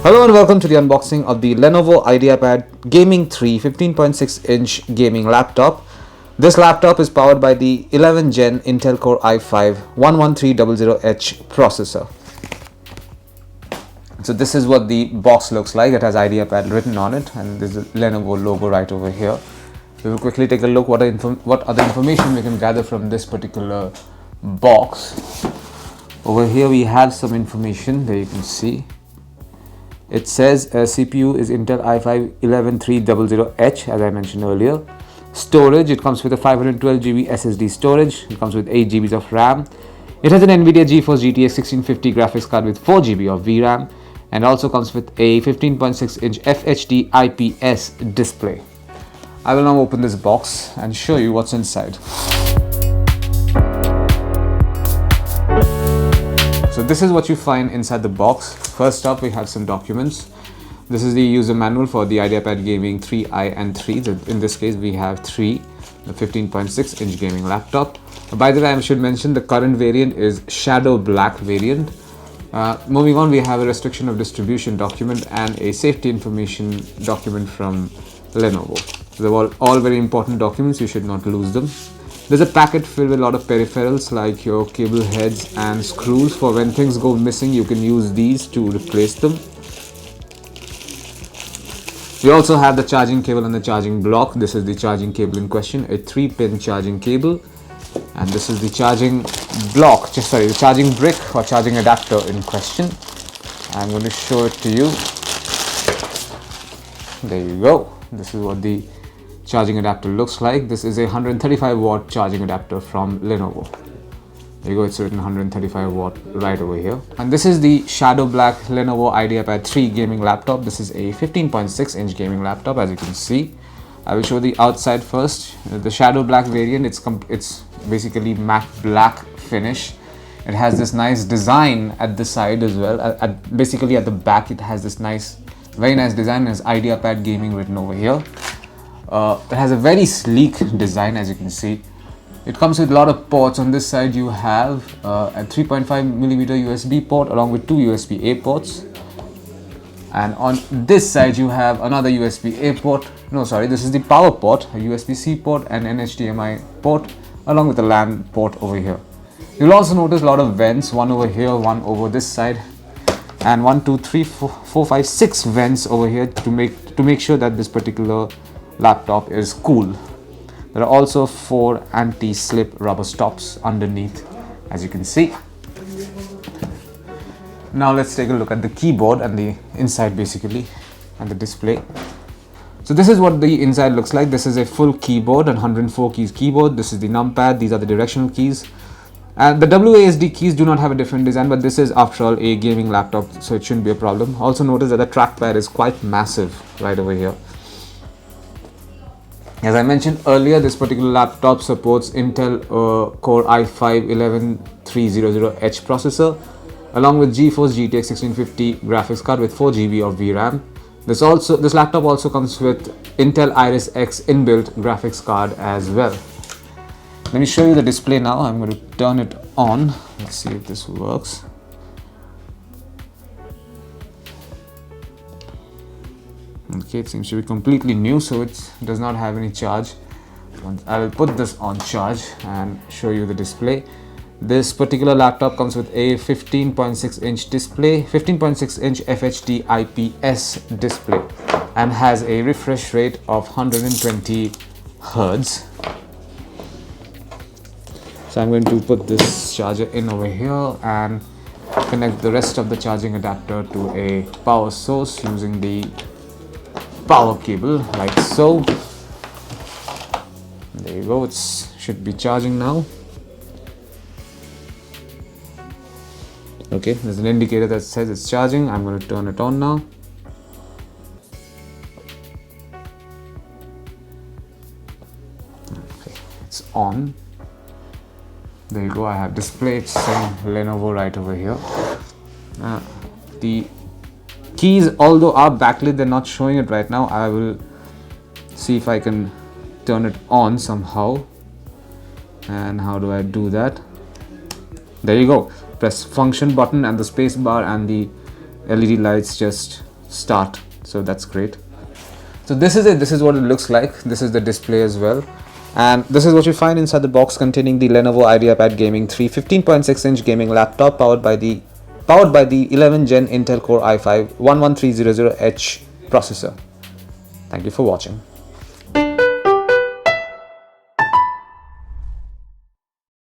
Hello and welcome to the unboxing of the Lenovo Ideapad Gaming 3 15.6-inch gaming laptop. This laptop is powered by the 11th Gen Intel Core i5 11300H processor. So this is what the box looks like. It has Ideapad written on it and there's a Lenovo logo right over here. We will quickly take a look what other information we can gather from this particular box. Over here we have some information. There you can see. It says CPU is Intel i5 11300H, as I mentioned earlier. Storage, it comes with a 512GB SSD storage. It comes with 8GB of RAM. It has an NVIDIA GeForce GTX 1650 graphics card with 4GB of VRAM, and also comes with a 15.6-inch FHD IPS display. I will now open this box and show you what's inside. So this is what you find inside the box. First up, we have some documents. This is the user manual for the IdeaPad Gaming 3i and 3. In this case, we have 3, the 15.6-inch gaming laptop. By the way, I should mention the current variant is Shadow Black variant. Moving on, we have a restriction of distribution document and a safety information document from Lenovo. So they're all very important documents. You should not lose them. There's a packet filled with a lot of peripherals like your cable heads and screws. For when things go missing, you can use these to replace them. We also have the charging cable and the charging block. This is the charging cable in question, a 3-pin charging cable. And this is the charging block, the charging brick or charging adapter in question. I'm going to show it to you. There you go. This is what the charging adapter looks like. This is a 135-watt charging adapter from Lenovo. There you go, it's written 135 watt right over here. And this is the Shadow Black Lenovo Ideapad 3 gaming laptop. This is a 15.6-inch gaming laptop, as you can see. I will show the outside first. The Shadow Black variant, it's basically matte black finish. It has this nice design at the side as well. Basically at the back, it has this very nice design. There's IdeaPad Gaming written over here. It has a very sleek design, as you can see. It comes with a lot of ports. On this side you have a 3.5mm USB port along with 2 USB-A ports. And on this side you have another USB-A port. No, sorry, this is the power port, a USB-C port and an HDMI port along with a LAN port over here. You'll also notice a lot of vents, one over here, one over this side, and 1, 2, 3, 4, 5, 6 vents over here to make sure that this particular laptop is cool. There are also 4 anti-slip rubber stops underneath, as you can see. Now let's take a look at the keyboard and the inside basically, and the display. So this is what the inside looks like. This is a full keyboard, and 104 keys keyboard. This is the numpad, these are the directional keys. And the WASD keys do not have a different design, but this is after all a gaming laptop, so it shouldn't be a problem. Also notice that the trackpad is quite massive right over here. As I mentioned earlier, this particular laptop supports Intel Core i5 11300H processor along with GeForce GTX 1650 graphics card with 4GB of VRAM. This laptop also comes with Intel Iris X inbuilt graphics card as well. Let me show you the display now. I'm going to turn it on. Let's see if this works. Okay, it seems to be completely new, so it does not have any charge. I will put this on charge and show you the display. This particular laptop comes with a 15.6-inch display, 15.6-inch FHD IPS display, and has a refresh rate of 120 Hz. So I'm going to put this charger in over here and connect the rest of the charging adapter to a power source using the power cable like so. There you go, it should be charging now. Okay, there's an indicator that says it's charging. I'm going to turn it on now. Okay, it's on. There you go, I have display, it's saying Lenovo right over here. The keys, although are backlit, they're not showing it right now. I will see if I can turn it on somehow. And how do I do that? There you go. Press function button and the space bar and the LED lights just start. So that's great. So this is it. This is what it looks like. This is the display as well. And this is what you find inside the box, containing the Lenovo Ideapad Gaming 3 15.6-inch gaming laptop powered by the 11th Gen Intel Core i5 11300H processor. Thank you for watching.